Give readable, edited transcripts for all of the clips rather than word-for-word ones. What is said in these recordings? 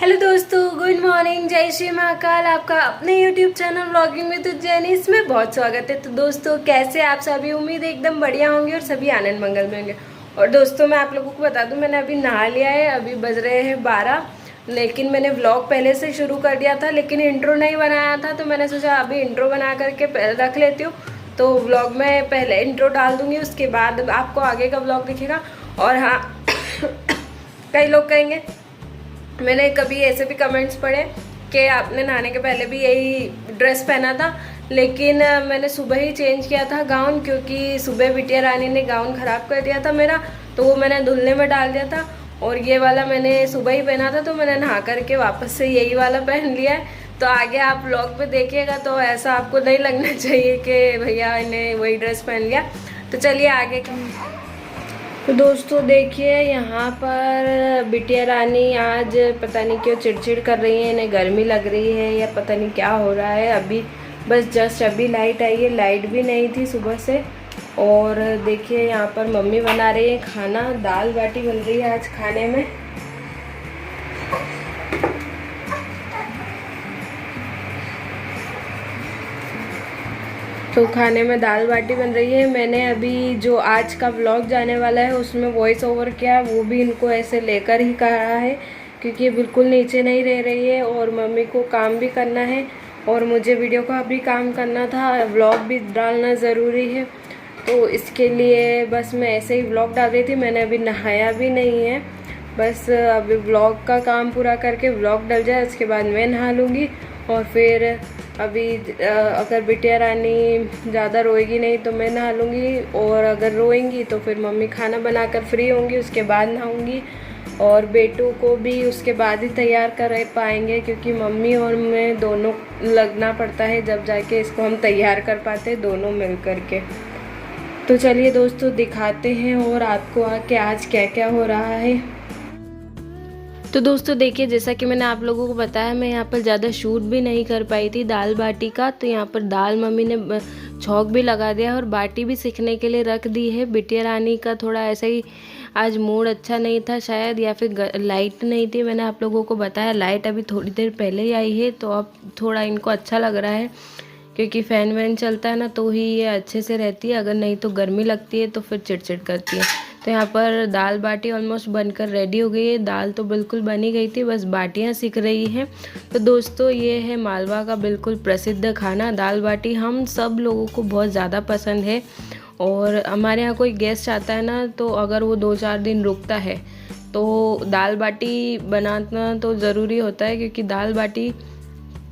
Hello दोस्तों, good morning, जय श्री महाकाल। आपका अपने यूट्यूब चैनल व्लॉगिंग में तो जैनिस में बहुत स्वागत है। तो दोस्तों, कैसे आप सभी? उम्मीद है एकदम बढ़िया होंगे और सभी आनंद मंगल में होंगे। और दोस्तों, मैं आप लोगों को बता दूं, मैंने अभी नहा लिया है। अभी बज रहे हैं 12, लेकिन मैंने व्लॉग पहले से शुरू कर दिया था, लेकिन इंट्रो नहीं बनाया था। तो मैंने सोचा अभी इंट्रो बना करके रख लेती हूँ, तो व्लॉग में पहले इंट्रो डाल दूँगी, उसके बाद आपको आगे का व्लॉग दिखेगा। और हाँ, कई लोग कहेंगे, मैंने कभी ऐसे भी कमेंट्स पढ़े कि आपने नहाने के पहले भी यही ड्रेस पहना था, लेकिन मैंने सुबह ही चेंज किया था गाउन, क्योंकि सुबह बिटिया रानी ने गाउन ख़राब कर दिया था मेरा, तो वो मैंने धुलने में डाल दिया था। और ये वाला मैंने सुबह ही पहना था, तो मैंने नहा करके वापस से यही वाला पहन लिया है। तो आगे आप व्लॉग में देखिएगा तो ऐसा आपको नहीं लगना चाहिए कि भैया इन्हें वही ड्रेस पहन लिया। तो चलिए आगे तो दोस्तों देखिए, यहाँ पर बिटिया रानी आज पता नहीं क्यों चिड़चिड़ कर रही है, इन्हें गर्मी लग रही है या पता नहीं क्या हो रहा है। अभी बस जस्ट अभी लाइट आई है, लाइट भी नहीं थी सुबह से। और देखिए यहाँ पर मम्मी बना रही है खाना, दाल बाटी बन रही है आज खाने में। तो खाने में दाल बाटी बन रही है। मैंने अभी जो आज का व्लॉग जाने वाला है उसमें वॉइस ओवर किया, वो भी इनको ऐसे लेकर ही कहा है, क्योंकि ये बिल्कुल नीचे नहीं रह रही है और मम्मी को काम भी करना है और मुझे वीडियो का भी काम करना था, व्लॉग भी डालना ज़रूरी है। तो इसके लिए बस मैं ऐसे ही व्लॉग डाल रही थी। मैंने अभी नहाया भी नहीं है, बस अभी व्लॉग का काम पूरा करके व्लॉग डल जाए, उसके बाद मैं नहा लूँगी। और फिर अभी अगर बिटिया रानी ज़्यादा रोएगी नहीं तो मैं नहा लूँगी, और अगर रोएंगी तो फिर मम्मी खाना बनाकर फ्री होंगी, उसके बाद नहाऊँगी। और बेटू को भी उसके बाद ही तैयार कर पाएंगे, क्योंकि मम्मी और मैं दोनों लगना पड़ता है, जब जाके इसको हम तैयार कर पाते हैं दोनों मिल कर के। तो चलिए दोस्तों दिखाते हैं और आपको आके आज क्या क्या हो रहा है। तो दोस्तों देखिए, जैसा कि मैंने आप लोगों को बताया, मैं यहाँ पर ज़्यादा शूट भी नहीं कर पाई थी दाल बाटी का। तो यहाँ पर दाल मम्मी ने छौंक भी लगा दिया और बाटी भी सीखने के लिए रख दी है। बिटिया रानी का थोड़ा ऐसा ही आज मूड अच्छा नहीं था शायद, या फिर लाइट नहीं थी। मैंने आप लोगों को बताया लाइट अभी थोड़ी देर पहले ही आई है, तो अब थोड़ा इनको अच्छा लग रहा है, क्योंकि फ़ैन वैन चलता है ना तो ही ये अच्छे से रहती है, अगर नहीं तो गर्मी लगती है तो फिर चिड़चिड़ करती है। तो यहाँ पर दाल बाटी ऑलमोस्ट बनकर रेडी हो गई है। दाल तो बिल्कुल बनी गई थी, बस बाटियाँ सीख रही हैं। तो दोस्तों ये है मालवा का बिल्कुल प्रसिद्ध खाना दाल बाटी, हम सब लोगों को बहुत ज़्यादा पसंद है। और हमारे यहाँ कोई गेस्ट आता है ना, तो अगर वो 2-4 दिन रुकता है तो दाल बाटी बनाना तो ज़रूरी होता है, क्योंकि दाल बाटी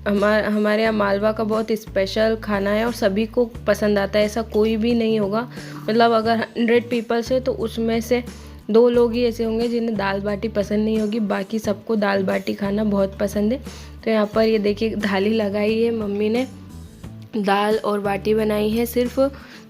हमारे यहाँ मालवा का बहुत स्पेशल खाना है और सभी को पसंद आता है। ऐसा कोई भी नहीं होगा, मतलब अगर 100 पीपल्स है तो उसमें से 2 लोग ही ऐसे होंगे जिन्हें दाल बाटी पसंद नहीं होगी, बाकी सबको दाल बाटी खाना बहुत पसंद है। तो यहाँ पर ये देखिए थाली लगाई है मम्मी ने, दाल और बाटी बनाई है सिर्फ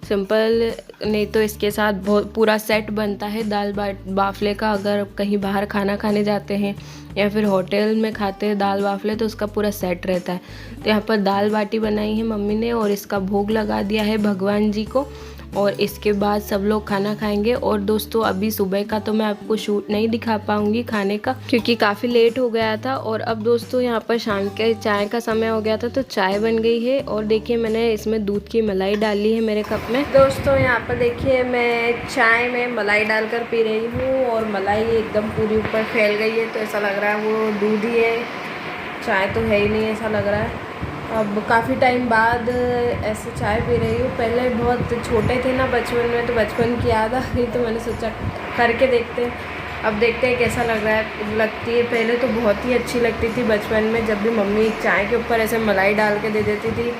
सिंपल, नहीं तो इसके साथ बहुत पूरा सेट बनता है दाल बाफले का। अगर कहीं बाहर खाना खाने जाते हैं या फिर होटल में खाते हैं दाल बाफले, तो उसका पूरा सेट रहता है। तो यहाँ पर दाल बाटी बनाई है मम्मी ने और इसका भोग लगा दिया है भगवान जी को, और इसके बाद सब लोग खाना खाएंगे। और दोस्तों अभी सुबह का तो मैं आपको शूट नहीं दिखा पाऊंगी खाने का, क्योंकि काफ़ी लेट हो गया था। और अब दोस्तों यहाँ पर शाम के चाय का समय हो गया था, तो चाय बन गई है। और देखिए मैंने इसमें दूध की मलाई डाली है मेरे कप में। दोस्तों यहाँ पर देखिए मैं चाय में मलाई डालकर पी रही हूँ, और मलाई एकदम पूरी ऊपर फैल गई है, तो ऐसा लग रहा है वो दूध ही है, चाय तो है ही नहीं, ऐसा लग रहा है। अब काफ़ी टाइम बाद ऐसे चाय पी रही हूँ। पहले बहुत छोटे थे ना बचपन में, तो बचपन की याद आ गई, तो मैंने सोचा करके देखते हैं। अब देखते हैं कैसा लगती है। पहले तो बहुत ही अच्छी लगती थी बचपन में, जब भी मम्मी चाय के ऊपर ऐसे मलाई डाल के दे देती थी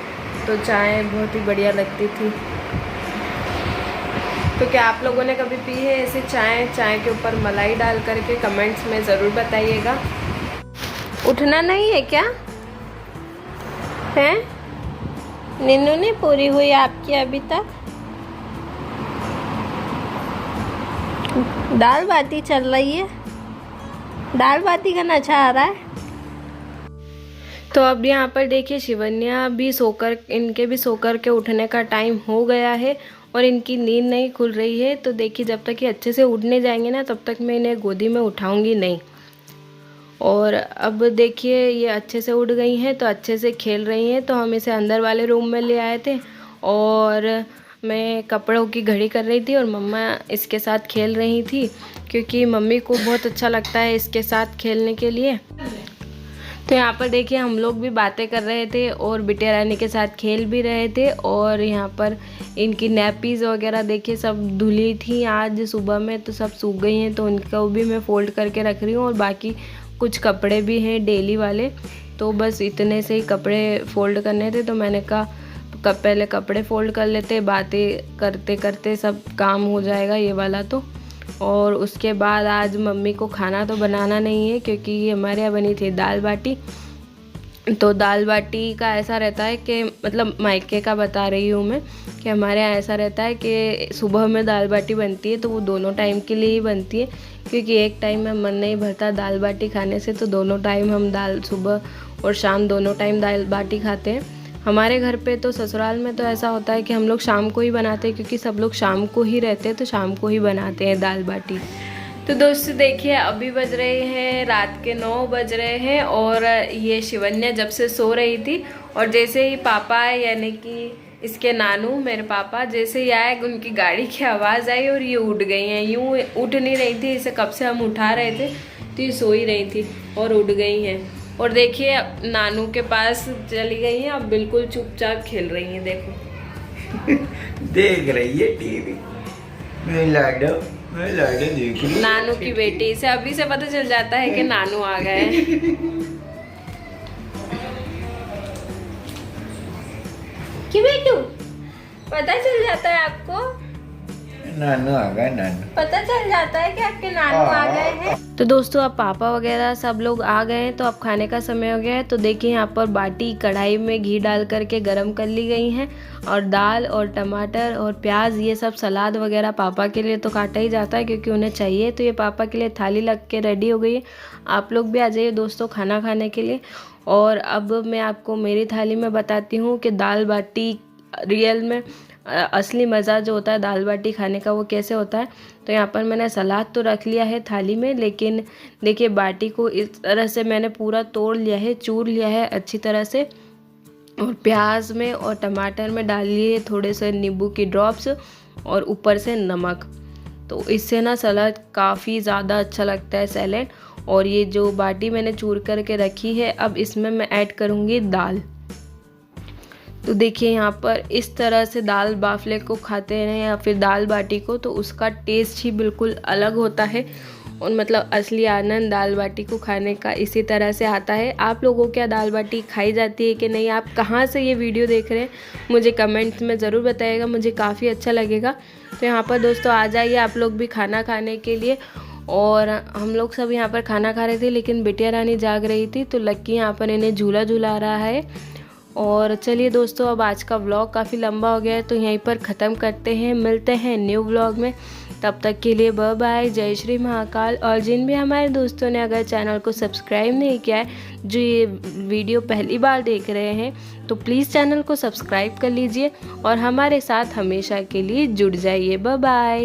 तो चाय बहुत ही बढ़िया लगती थी। तो क्या आप लोगों ने कभी पी है ऐसे चाय के ऊपर मलाई डाल करके? कमेंट्स में ज़रूर बताइएगा। उठना नहीं है क्या हैं? नींद नहीं पूरी हुई आपकी अभी तक? दाल बाटी चल रही है, दाल बाटी का नशा आ रहा है। तो अब यहाँ पर देखिए शिवन्या भी सोकर, इनके भी सोकर के उठने का टाइम हो गया है और इनकी नींद नहीं खुल रही है। तो देखिए जब तक ये अच्छे से उठने जाएंगे ना, तब तक मैं इन्हें गोदी में उठाऊंगी नहीं। और अब देखिए ये अच्छे से उठ गई हैं तो अच्छे से खेल रही हैं। तो हम इसे अंदर वाले रूम में ले आए थे और मैं कपड़ों की घड़ी कर रही थी और मम्मा इसके साथ खेल रही थी, क्योंकि मम्मी को बहुत अच्छा लगता है इसके साथ खेलने के लिए। तो यहाँ पर देखिए हम लोग भी बातें कर रहे थे और बिटिया रानी के साथ खेल भी रहे थे। और यहाँ पर इनकी नैपीज़ वगैरह देखिए सब धुली थी आज सुबह में, तो सब सूख गई हैं, तो उनको भी मैं फ़ोल्ड करके रख रही हूँ। और बाकी कुछ कपड़े भी हैं डेली वाले, तो बस इतने से ही कपड़े फ़ोल्ड करने थे। तो मैंने कहा पहले कपड़े फ़ोल्ड कर लेते, बातें करते करते सब काम हो जाएगा ये वाला तो। और उसके बाद आज मम्मी को खाना तो बनाना नहीं है, क्योंकि हमारे यहाँ बनी थी दाल बाटी। तो दाल बाटी का ऐसा रहता है कि मतलब मायके का बता रही हूँ मैं, कि हमारे यहाँ ऐसा रहता है कि सुबह में दाल बाटी बनती है तो वो दोनों टाइम के लिए ही बनती है, क्योंकि एक टाइम में मन नहीं भरता दाल बाटी खाने से, तो दोनों टाइम हम दाल सुबह और शाम दोनों टाइम दाल बाटी खाते हैं। हमारे घर पे तो ससुराल में तो ऐसा होता है कि हम लोग शाम को ही बनाते हैं, क्योंकि सब लोग शाम को ही रहते हैं, तो शाम को ही बनाते हैं दाल बाटी। तो दोस्तों देखिए अभी बज रहे हैं रात के 9 बज रहे हैं और ये शिवन्या जब से सो रही थी और जैसे ही पापा आए, यानी कि इसके नानू मेरे पापा जैसे ही आए, उनकी गाड़ी की आवाज़ आई और ये उठ गई हैं। यूँ उठ नहीं रही थी, इसे कब से हम उठा रहे थे तो ये सो ही रही थी और उठ गई हैं। और देखिए नानू के पास चली गई हैं, अब बिल्कुल चुपचाप खेल रही हैं। देखो देख रही है टीवी, मैं लाडो देख रही। नानू की बेटी, से अभी से पता चल जाता है कि नानू आ गए हैं। कि बेटू पता चल जाता है आपको? नानू आ गए, नानू पता चल जाता है कि आपके नानू आ गए हैं। तो दोस्तों अब पापा वगैरह सब लोग आ गए हैं, तो अब खाने का समय हो गया है। तो देखिए यहाँ पर बाटी कढ़ाई में घी डाल करके गरम कर ली गई हैं, और दाल और टमाटर और प्याज ये सब सलाद वगैरह पापा के लिए तो काटा ही जाता है, क्योंकि उन्हें चाहिए। तो ये पापा के लिए थाली लग के रेडी हो गई है। आप लोग भी आ जाइए दोस्तों खाना खाने के लिए। और अब मैं आपको मेरी थाली में बताती हूँ कि दाल बाटी रियल में असली मज़ा जो होता है दाल बाटी खाने का वो कैसे होता है। तो यहाँ पर मैंने सलाद तो रख लिया है थाली में, लेकिन देखिए बाटी को इस तरह से मैंने पूरा तोड़ लिया है, चूर लिया है अच्छी तरह से, और प्याज में और टमाटर में डाल लिए थोड़े से नींबू की ड्रॉप्स और ऊपर से नमक। तो इससे ना सलाद काफ़ी ज़्यादा अच्छा लगता है सैलेड। और ये जो बाटी मैंने चूर करके रखी है, अब इसमें मैं ऐड करूँगी दाल। तो देखिए यहाँ पर इस तरह से दाल बाफले को खाते हैं या फिर दाल बाटी को, तो उसका टेस्ट ही बिल्कुल अलग होता है। और मतलब असली आनंद दाल बाटी को खाने का इसी तरह से आता है। आप लोगों क्या दाल बाटी खाई जाती है कि नहीं? आप कहाँ से ये वीडियो देख रहे हैं मुझे कमेंट्स में ज़रूर बताइएगा, मुझे काफ़ी अच्छा लगेगा। तो यहाँ पर दोस्तों आ जाइए आप लोग भी खाना खाने के लिए। और हम लोग सब यहाँ पर खाना खा रहे थे, लेकिन बिटिया रानी जाग रही थी, तो लक्की यहाँ पर इन्हें झूला झूला रहा है। और चलिए दोस्तों अब आज का व्लॉग काफ़ी लंबा हो गया है, तो यहीं पर ख़त्म करते हैं। मिलते हैं न्यू व्लॉग में, तब तक के लिए बाय बाय, जय श्री महाकाल। और जिन भी हमारे दोस्तों ने अगर चैनल को सब्सक्राइब नहीं किया है, जो ये वीडियो पहली बार देख रहे हैं, तो प्लीज़ चैनल को सब्सक्राइब कर लीजिए और हमारे साथ हमेशा के लिए जुड़ जाइए। Bye bye.